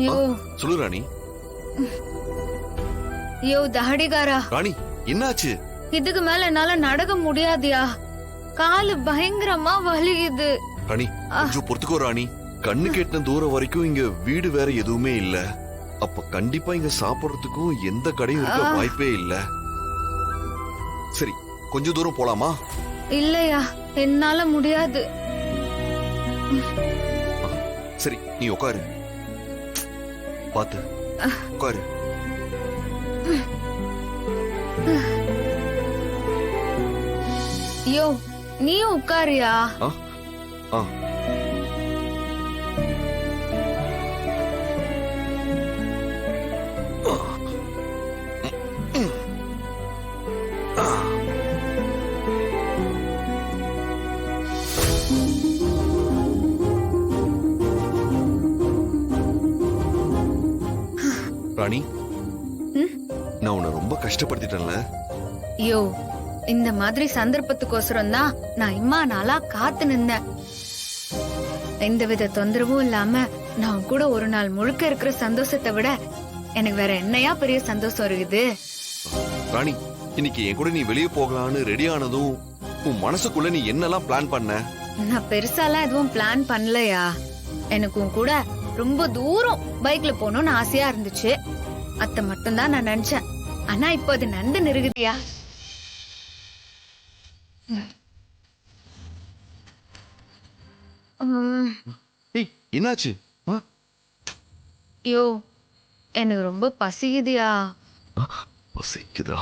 யோ சொல்லு ராணி. யோ தஹடிகாரா, ராணி என்னாச்சு? இதுக்கு மேல என்னால நடக்க முடியாதியா. காலு பயங்கரமா வலிக்குது. ராணி கொஞ்சம் பொறுத்துக்கோ ராணி. கண்ணு கேட்டின தூரம் வரைக்கும் இங்க வீடு வேற எதுவுமே இல்ல. அப்ப கண்டிப்பா இங்க சாப்பிடுறதுக்கும் எந்த கடையும் இருக்க வாய்ப்பே இல்ல. சரி கொஞ்ச தூரம் போலாமா? இல்லையா, என்னால முடியாது. சரி நீ உட்காரு. பாத்து உட்காரு. யோ நீயும் உட்காரியா. ராணி நான் உன்னை ரொம்ப கஷ்டப்படுத்திட்டேன்ல. யோ இந்த மாதிரி சந்தர்ப்பத்துக்கோசரம் தான் நான் இம்மா நாளா காத்து நின்றேன். எந்தவித தொந்தரவும் இல்லாம நான் கூட ஒரு நாள் முழுக்க இருக்கிற சந்தோஷத்தை விட எனக்கு வேற என்னையா பெரிய சந்தோஷம் இருக்குது. ராணி இன்னைக்கு என் கூட நீ வெளியே போகலான்னு ரெடி ஆனதும் உன் மனசுக்குள்ள நீ என்னெல்லாம் பிளான் பண்ண? நான் பெருசாலாம் எதுவும் பிளான் பண்ணலையா. எனக்கு உன் கூட ரொம்ப தூரம் பைக்ல போகணும்னு ஆசையா இருந்துச்சு. அத மட்டும் தான் நான் நினைச்சேன். ஆனா இப்போ அது நண்டு நிறுகுதியா. என்னாச்சு? யோ எனக்கு ரொம்ப பசிக்குதியா. பசிக்குதா?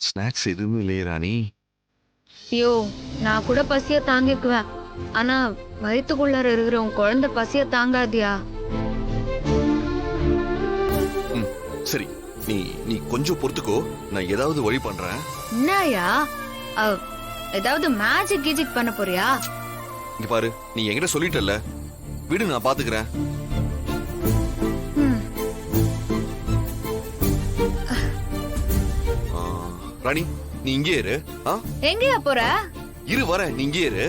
ஸ்நாக்ஸ் எதுவுமே இல்லையே ராணி. யோ நான் கூட பசிய தாங்கிக்குவேன். ஆனா வயிற்றுக்குள்ளார இருக்கிற உன் குழந்தை பசிய தாங்காதியா. சரி நீ நீ கொஞ்சம் பொறுத்துக்கோ. நான் ஏதாவது வழி பண்றேன். என்னயா ஏதாவது மேஜிக் கீஜிக் பண்ண போறியா? இங்க பாரு, நீ என்கிட்ட சொல்லிட்டல்ல, வீடு நான் பாத்துக்கிறேன். ராணி நீ இங்கே இரு. எங்கயா போற? இரு வர. நீ இங்கே இரு.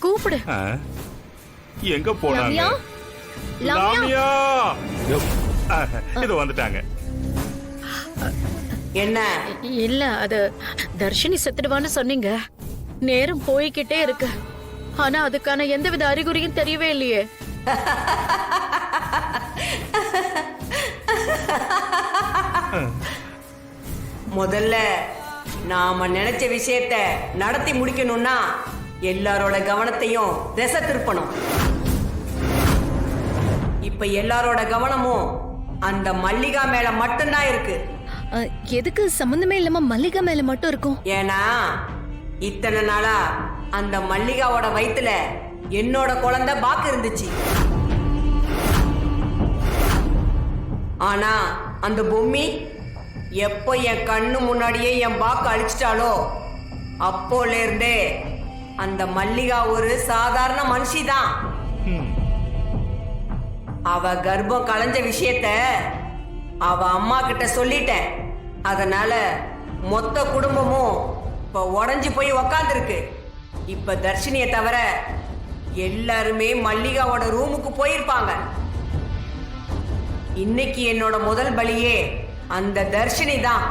கூப்பிடு. எங்க போனாங்க? லாமியா இது வந்துட்டாங்க. என்ன? இல்ல அது தர்ஷினி செத்துடுவான்னு சொன்னீங்க. நேரம் போய்கிட்டே இருக்கு. ஆனா அதுக்கான எந்தவித அறிகுறியும் தெரியவே இல்லையே. முதல்ல நாம நினைச்ச விஷயத்த நடத்தி முடிக்கணும்னா எல்லாரோட கவனத்தையும் திசை திருப்பணும். இப்ப எல்லாரோட கவனமும் அந்த மல்லிகா மேல மட்டும்தான் இருக்கு. எதுக்கு சம்பந்தமே இல்லாம மல்லிகா மேல மட்டும் இருக்கும்? ஏன்னா இத்தனை நாளா அந்த மல்லிகாவோட வயித்துல என்னோட குழந்தை பாக்கு இருந்துச்சு. ஆனா அந்த பொம்மி எப்போ என் கண்ணு முன்னாடியே என் பாக்கு அழிச்சிட்டாலோ அப்போல இருந்தே அந்த மல்லிகா ஒரு சாதாரண மனுஷிதான். அவ கர்ப்பம் களைஞ்ச விஷயத்த அவ அம்மா கிட்ட சொல்லிட்டேன். அதனால மொத்த குடும்பமும் இப்ப உடஞ்சு போய் உக்காந்துருக்கு. இப்ப தர்ஷினியை தவிர எல்லாருமே மல்லிகாவோட ரூமுக்கு போயிருப்பாங்க. இன்னைக்கு என்னோட முதல் பலியே அந்த தர்ஷினி தான்.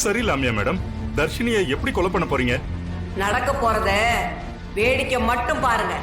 சரி லாமியா மேடம், தர்ஷினியை எப்படி கொலை பண்ண போறீங்க? நடக்க போறத வேடிக்கை மட்டும் பாருங்க.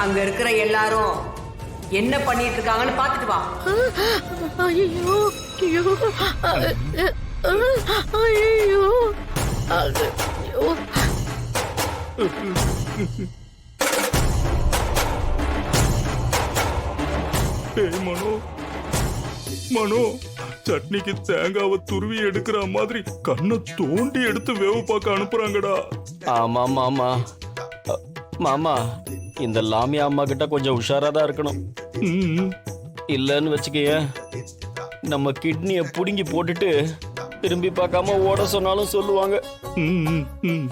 அங்க இருக்கிற எல்லாரும் என்ன பண்ணிட்டு இருக்காங்கன்னு பாத்துட்டு வா. ஐயோ ஐயோ ஐயோ ஐயோ. ஏய் மனோ, மனோ, சட்னிக்கு தேங்காவை துருவி எடுக்கிற மாதிரி கண்ணை தோண்டி எடுத்து வேவு பார்க்க அனுப்புறாங்கடா. ஆமா மாமா. மாமா, இந்த லாமியா அம்மா கிட்ட கொஞ்சம் உஷாரா தான் இருக்கணும். ம், இல்லன்னு வச்சுக்கயே, நம்ம கிட்னிய புடுங்கி போட்டுட்டு திரும்பி பார்க்காம ஓட சொன்னாலும் சொல்லுவாங்க. ம், ம்.